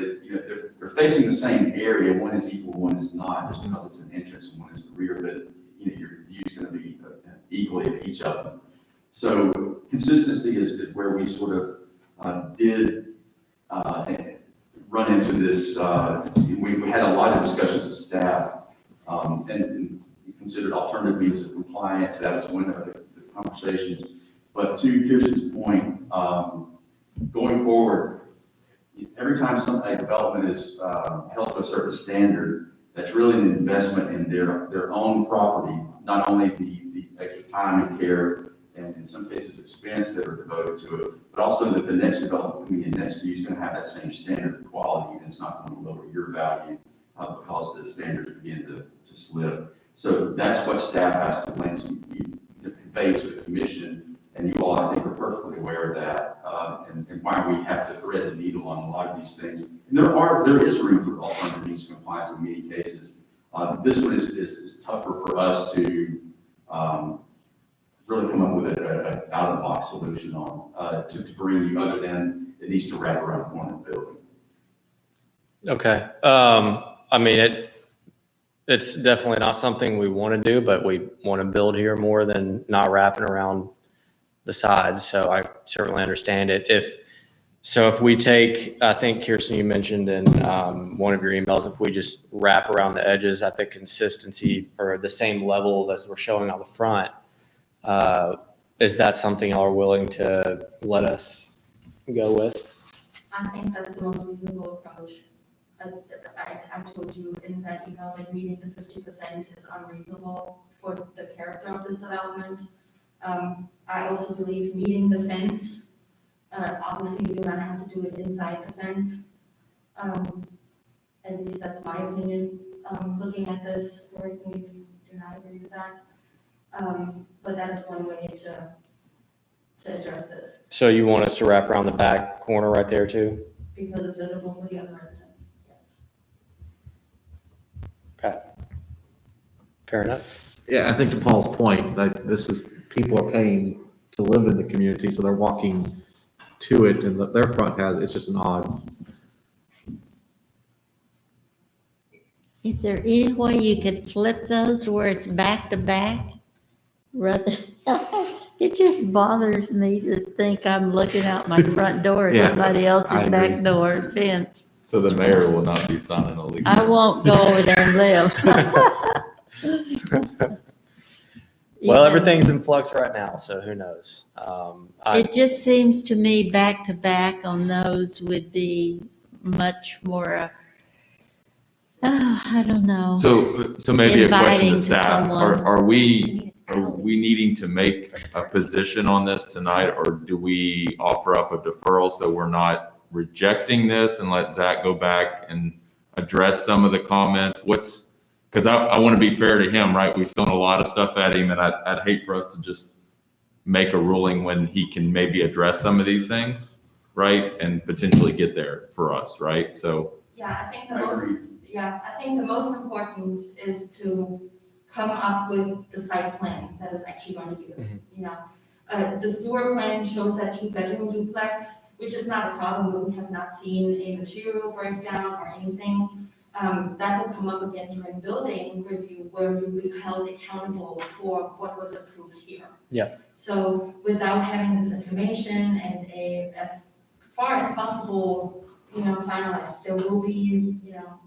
they're facing the same area. One is equal, one is not, just because it's an entrance and one is the rear, but your view's going to be equally at each of them. So consistency is where we sort of did run into this. We had a lot of discussions with staff and considered alternative means of compliance. That was one of the conversations. But to Kirsten's point, going forward, every time a development is held to a certain standard, that's really an investment in their own property, not only the extra time and care and in some cases expense that are devoted to it, but also that the next development coming in next to you is going to have that same standard of quality, and it's not going to lower your value because the standards begin to slip. So that's what staff has to plan to convey to the commission, and you all, I think, are perfectly aware of that, and why we have to thread the needle on a lot of these things. And there is room for alternative means of compliance in many cases. This one is tougher for us to really come up with an out-of-the-box solution on to bring you, other than it needs to wrap around the corner of the building. Okay. I mean, it's definitely not something we want to do, but we want to build here more than not wrapping around the sides. So I certainly understand it. If we take, I think Kirsten, you mentioned in one of your emails, if we just wrap around the edges at the consistency or the same level as we're showing on the front, is that something y'all are willing to let us go with? I think that's the most reasonable approach. I told you in that email that meeting the 50% is unreasonable for the character of this development. I also believe meeting the fence, obviously you do not have to do it inside the fence. At least that's my opinion. Looking at this, or if you do not agree with that. But that is one way to address this, So you want us to wrap around the back corner right there too? because it's visible for the other residents, yes. Okay. Fair enough. Yeah, I think to Paul's point, that people are paying to live in the community, so they're walking to it, and their front it's just an odd. Is there any way you could flip those where it's back to back? Rather, it just bothers me to think I'm looking out my front door at Yeah, somebody else's I back agree. door fence. So the mayor will not be signing a lease. I won't go over there and live. Well, everything's in flux right now, so who knows? It just seems to me back to back on those would be much more, I don't know. So maybe a question Inviting to to staff, someone. are we needing to make a position on this tonight, or do we offer up a deferral so we're not rejecting this and let Zach go back and address some of the comments? Because I want to be fair to him, right? We've thrown a lot of stuff at him, and I'd hate for us to just make a ruling when he can maybe address some of these things, right? And potentially get there for us, right? So, Yeah, I agree. I think the most important is to come up with the site plan that is actually going to be, you know. The sewer plan shows that 2-bedroom duplex, which is not a problem, but we have not seen a material breakdown or anything. That will come up again during building review, where you'll be held accountable for what was approved here. Yeah. So without having this information and as far as possible, you know, finalized, there will be, you know,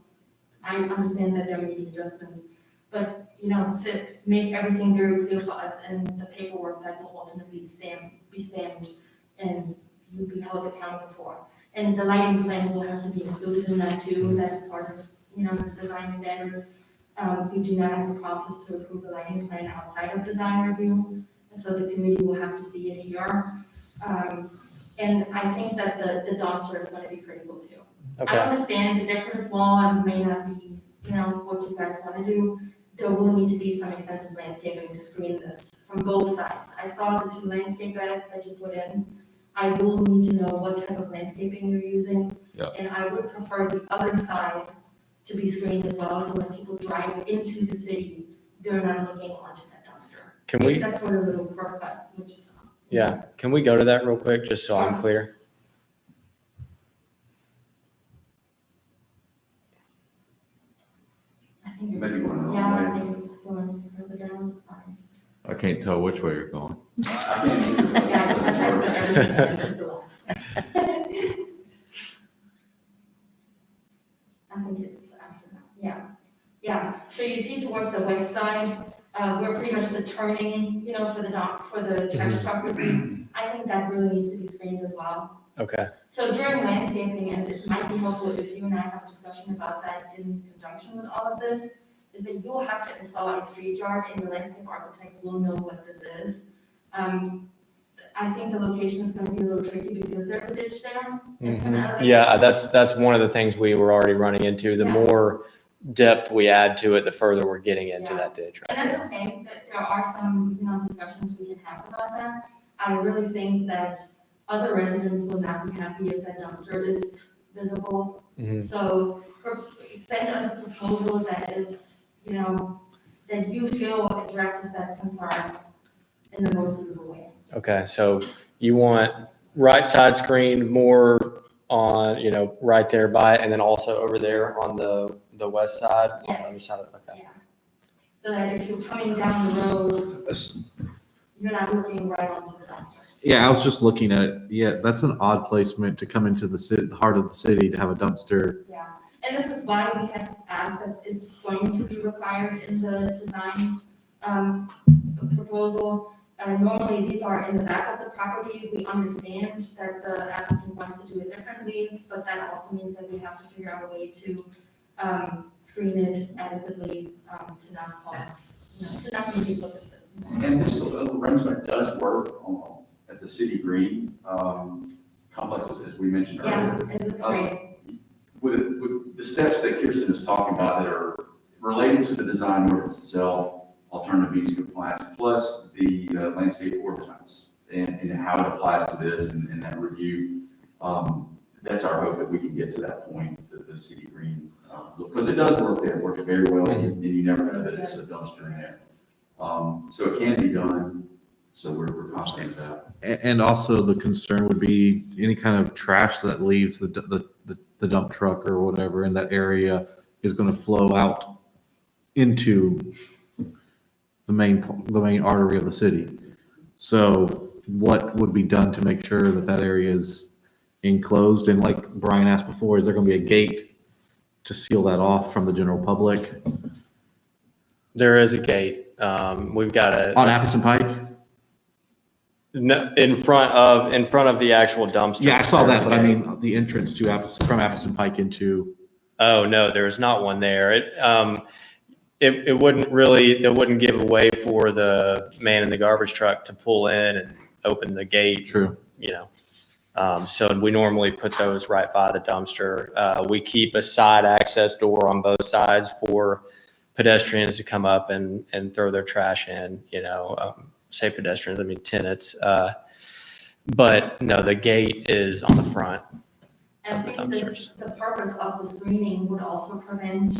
I understand that there may be adjustments, but, you know, to make everything very clear for us and the paperwork that will ultimately be stamped and you'll be held accountable for. And the lighting plan will have to be included in that too. That's part of, you know, the design standard. We do not have a process to approve the lighting plan outside of design review, so the committee will have to see it here. And I think that the dumpster is gonna be critical too. I Okay. understand the decorative wall may not be, you know, what you guys wanna do. There will need to be some extensive landscaping to screen this from both sides. I saw the 2 landscape beds that you put in. I will need to know what type of landscaping you're using. Yeah. And I would prefer the other side to be screened as well, so when people drive into the city, they're not looking onto that dumpster. Can we, Except for the little curb cut, which is. yeah, can we go to that real quick, just so I'm Sure. clear? I think Maybe it's, going the wrong yeah, I way. think it's going further down, sorry. I can't tell which way you're going. I can't. Yeah, it's much like everything, it's a lot. I think it's after that, yeah. Yeah, so you see towards the west side, where pretty much the turning, you know, for the trash truck would be, I think that really needs to be screened as well. Okay, So during landscaping, and it might be helpful if you and I have a discussion about that in conjunction with all of this, is that you'll have to install a street yard and the landscape architect will know what this is. I think the location is gonna be a little tricky because there's a ditch there. and some elevation. yeah, that's one of the things we were already running into. The Yeah. more depth we add to it, the further we're getting into Yeah. that ditch. And Right that's there. okay, but there are some, you know, discussions we can have about that. I really think that other residents will not be happy if that dumpster is visible. Mhm. So send us a proposal that is, you know, that you feel addresses that concern in the most suitable way. Okay, so you want right side screen more on, you know, right there by it, and then also over there on the west side? On the Yes. other side, okay. Yeah. So that if you're coming down the road, you're not looking right onto the dumpster. Yeah, I was just looking at it. Yeah, that's an odd placement to come into the city, the heart of the city, to have a dumpster. Yeah, and this is why we have asked that it's going to be required in the design, proposal. Normally, these are in the back of the property. We understand that the applicant wants to do it differently, but that also means that we have to figure out a way to, screen it adequately, to not cause, you know, to not make people listen. And this arrangement does work at the city green complexes, as we mentioned Yeah, earlier. it looks great. With the steps that Kirsten is talking about that are related to the design ordinance itself, alternative use compliance, plus the landscape ordinance and how it applies to this and that review. That's our hope that we can get to that point, the city green, because it does work there, it works very well, and you never know that it's a dumpster in there. So it can be done, so we're confident of that. And also the concern would be any kind of trash that leaves the dump truck or whatever in that area is going to flow out into the main artery of the city. So what would be done to make sure that that area is enclosed? And like Brian asked before, is there going to be a gate to seal that off from the general public There is a gate. We've got on a, Appleton Pike? no, in front of the actual dumpster. Yeah, I saw that, but I There's a gate. mean the entrance to from Appleton Pike into. Oh, no, there's not one there. It wouldn't give a way for the man in the garbage truck to pull in and open the gate, True. you know. So we normally put those right by the dumpster. We keep a side access door on both sides for pedestrians to come up and throw their trash in, you know. say pedestrians, I mean tenants. But no, the gate is on the front. And I think this, the purpose of the screening would also prevent,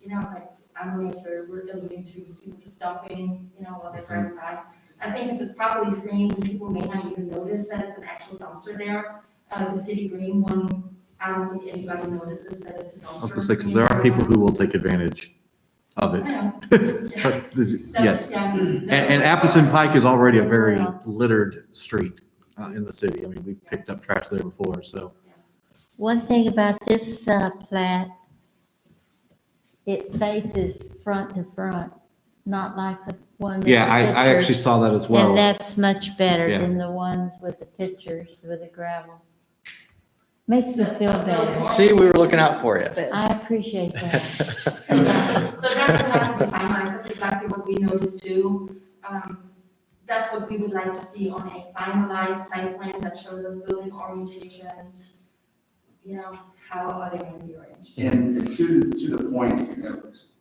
like, I don't know if we're alluding to people just dumping, while they're driving by. I think if it's properly screened, people may not even notice that it's an actual dumpster there. The city green one, I don't think anybody notices that it's a dumpster. I was gonna say, because there are people who will take advantage of I it. know. Yes. Yeah. And Appleton Pike is already a very littered street in the city. I mean, we've picked up trash there before, so. One thing about this plat, it faces front to front, not like the one. with Yeah, the I actually pictures. saw that as well. And that's much better Yeah. than the ones with the pictures with the gravel. Makes me feel better. See, we were looking out for you. I appreciate that. So that would have to be finalized, that's exactly what we noticed too. That's what we would like to see on a finalized site plan that shows us building orientations, how are they going to be arranged? And to the point,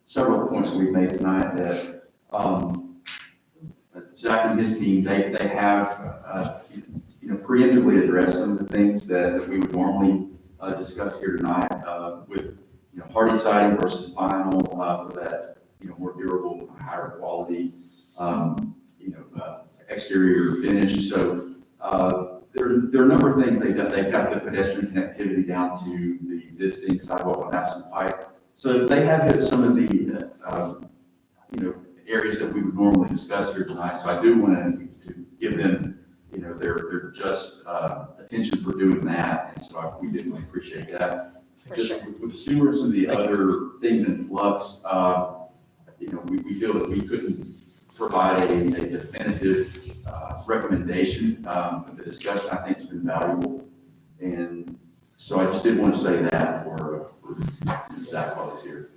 several points we've made tonight that, Zach and his team, they have, preemptively addressed some of the things that we would normally discuss here tonight, with, hardy siding versus vinyl, for that, more durable, higher quality, exterior finish. So, there are a number of things they've done. They've got the pedestrian connectivity down to the existing sidewalk on Appleton Pike. So they have hit some of the, areas that we would normally discuss here tonight. So I do want to give them, their just attention for doing that. And so we definitely appreciate that. Just with the sewer and some of the other things in flux, we feel that we couldn't provide a definitive recommendation. But the discussion, I think, has been valuable. And so I just did want to say that for Zach while he's here.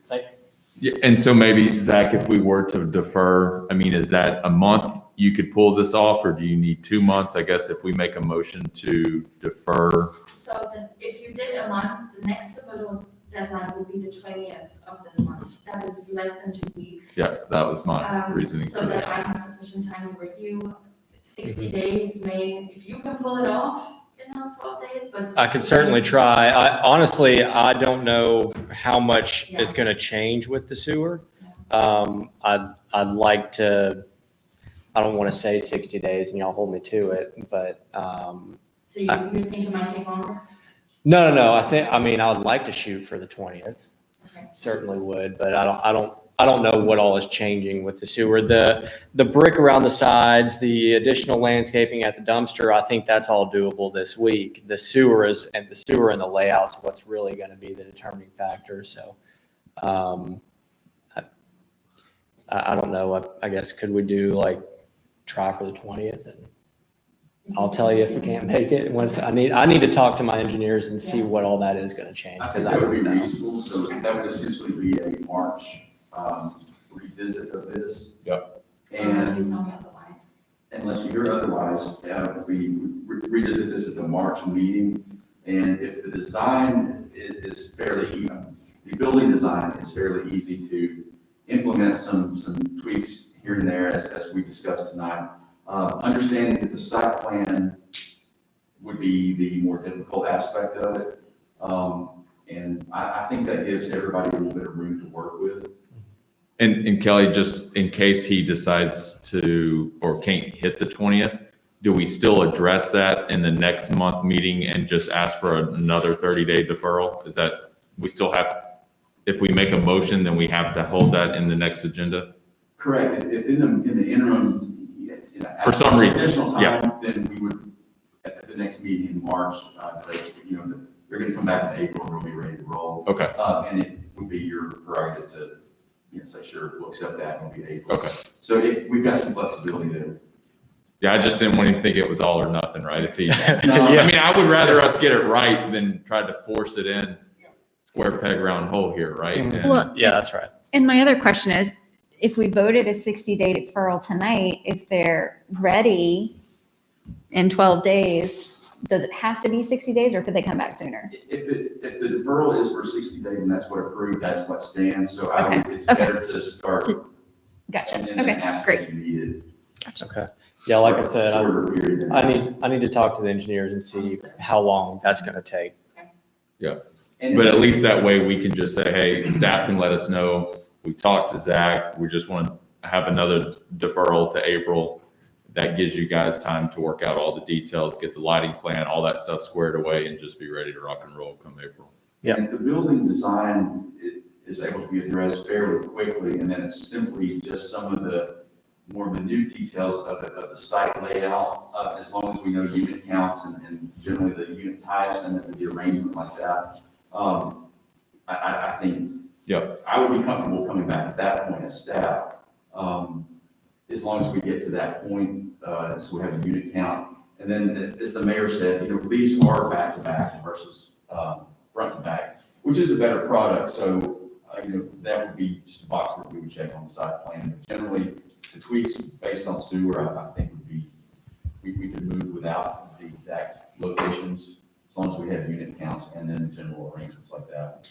Yeah, and so maybe, Zach, if we were to defer, I mean, is that a month you could pull this off, or do you need 2 months? I guess if we make a motion to defer. So if you did a month, the next submittal deadline would be the 20th of this month. That is less than 2 weeks. Yeah, that was my reasoning So for that I that. have sufficient time to review. 60 days if you can pull it off in those 12 days, but. I could 60 certainly days- try. Honestly, I don't know how much is going to change with the sewer. I'd like to, I don't want to say 60 days and y'all hold me to it, but, So you think it might take longer? no, I mean, I would like to shoot for the 20th. Okay. Certainly would, but I don't know what all is changing with the sewer. The brick around the sides, the additional landscaping at the dumpster, I think that's all doable this week. The sewer and the layout's what's really going to be the determining factor. So, I don't know. I guess could we do try for the 20th, and I'll tell you if we can't make it. Once I need to talk to my engineers and see what all that is going to change. I think that would be reasonable. So that would essentially be a March revisit of this. Yep. Unless you And tell me otherwise. unless you hear otherwise, we revisit this at the March meeting. And if the design is fairly, the building design is fairly easy to implement some tweaks here and there as we discussed tonight. Understanding that the site plan would be the more difficult aspect of it. And I think that gives everybody a little bit of room to work with. And Kelly, just in case he decides to, or can't hit the 20th, do we still address that in the next month meeting and just ask for another 30-day deferral? Is that, we still have, if we make a motion, then we have to hold that in the next agenda? Correct. If in the interim, For some reason, additional yeah. time, then we would, at the next meeting in March, say, they're going to come back in April and we'll be ready to roll. Okay, And it would be your prerogative to, say, sure, we'll accept that, and it'll be April. okay. So we've got some flexibility there. Yeah, I just didn't want him to think it was all or nothing, right? If he, No, I mean, I would rather us get it right than try to force it in square peg round hole here, right? Mhm. And- Well, Yeah, that's right. and my other question is, if we voted a 60-day deferral tonight, if they're ready in 12 days, does it have to be 60 days or could they come back sooner? If the deferral is for 60 days and that's what approved, that's what stands. So it's Okay. better to start Gotcha. and then Okay, ask great. if you need it. Okay. Yeah, like I said, Shorter period than that. I need to talk to the engineers and see how long that's going to take. And- But at least that way we can just say, hey, staff can let us know. We talked to Zach. We just want to have another deferral to April. That gives you guys time to work out all the details, get the lighting plan, all that stuff squared away, and just be ready to rock and roll come April. Yeah. And if the building design is able to be addressed fairly quickly, and then it's simply just some of the more minute details of the site layout, as long as we know unit counts and generally the unit types and the arrangement like that. I think, I would be comfortable coming back at that point as staff, as long as we get to that point, so we have a unit count. And then, as the mayor said, these are back to back versus front to back, which is a better product. So, that would be just a box that we would check on the site plan. But generally, the tweaks based on sewer, I think would be, we could move without the exact locations, as long as we have unit counts and then general arrangements like that.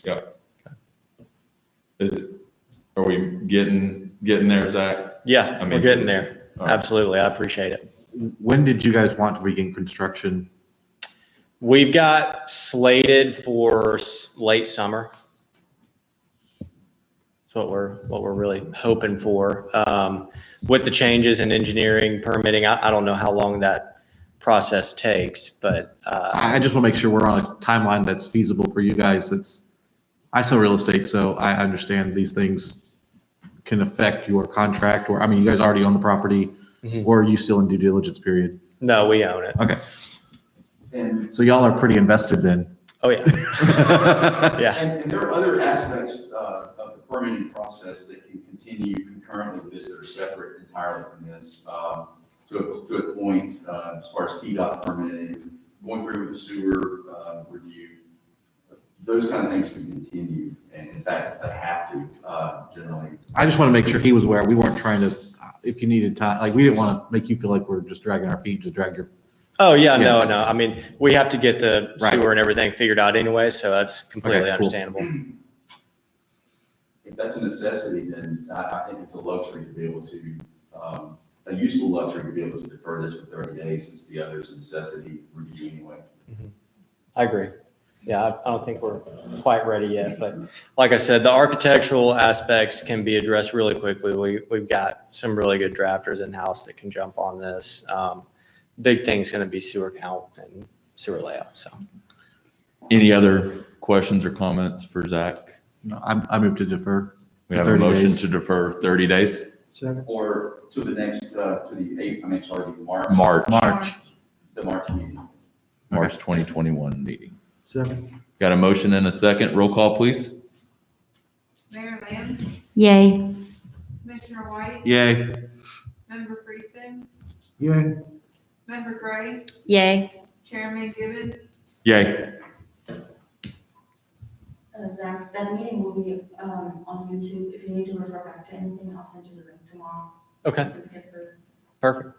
Are we getting there, Zach? Yeah, I mean, we're getting there. All right. Absolutely. I appreciate it. When did you guys want to begin construction? We've got slated for late summer. That's what we're really hoping for. With the changes in engineering, permitting, I don't know how long that process takes, but I just want to make sure we're on a timeline that's feasible for you guys. I sell real estate, so I understand these things can affect your contract, or, I mean, you guys already own the property, Mhm. or are you still in due diligence period? no, we own it. Okay, And so y'all are pretty invested then. Oh, yeah. Yeah. And there are other aspects of the permitting process that can continue concurrently with this that are separate entirely from this, to a point, as far as TDOT permitting, going through with the sewer review. Those kind of things can continue, and in fact, they have to, generally. I just want to make sure he was aware. We weren't trying to, if you needed time, like, we didn't want to make you feel like we're just dragging our feet to drag your. Oh, yeah, Yeah. no. I mean, we have to get the Right. sewer and everything figured out anyway, so that's completely Okay, cool. understandable. If that's a necessity, then I think it's a luxury to be able to, a useful luxury to be able to defer this for 30 days, since the other is a necessity review anyway. I agree. Yeah, I don't think we're quite ready yet, but like I said, the architectural aspects can be addressed really quickly. We've got some really good drafters in-house that can jump on this. Big thing's going to be sewer count and sewer layout, so. Any other questions or comments for Zach? No, I moved to defer. We have a 30 motion days. to defer 30 days, Second. Or to the next, to the 8th, the March. March The March meeting. 2021 meeting. Second. Got a motion and a second. Roll call, please. Mayor Lamb, Yay. Commissioner White, Yay. Member Freeson, Yay. Member Gray, Yay. Chairman Gibbons, Yay. Zach, that meeting will be on YouTube. If you need to refer back to anything, I'll send you the link tomorrow. Okay, Let's get through. perfect.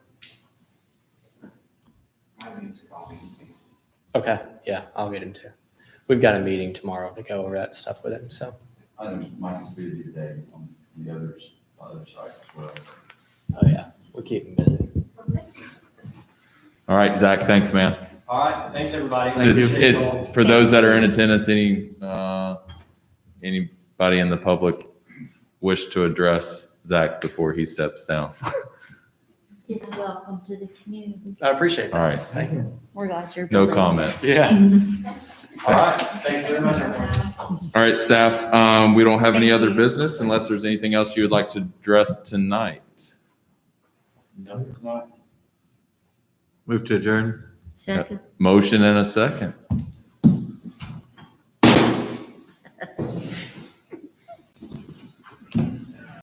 I have these two copies. Okay, yeah, I'll get him too. We've got a meeting tomorrow to go over that stuff with him, so. I know Mike is busy today on the other side as well. Oh, yeah, we'll keep him busy. All right, Zach, thanks, man. All right, thanks, everybody. It's for those that are in attendance, anybody in the public wish to address Zach before he steps down? Just welcome to the community. I appreciate that. All right, Thank you. We're glad you're. no building. comments. Yeah. All right, thanks very much, everyone. All right, staff, we don't have any other business unless there's anything else you would like to address tonight. No, it's not. Move to adjourn. Second. Motion and a second.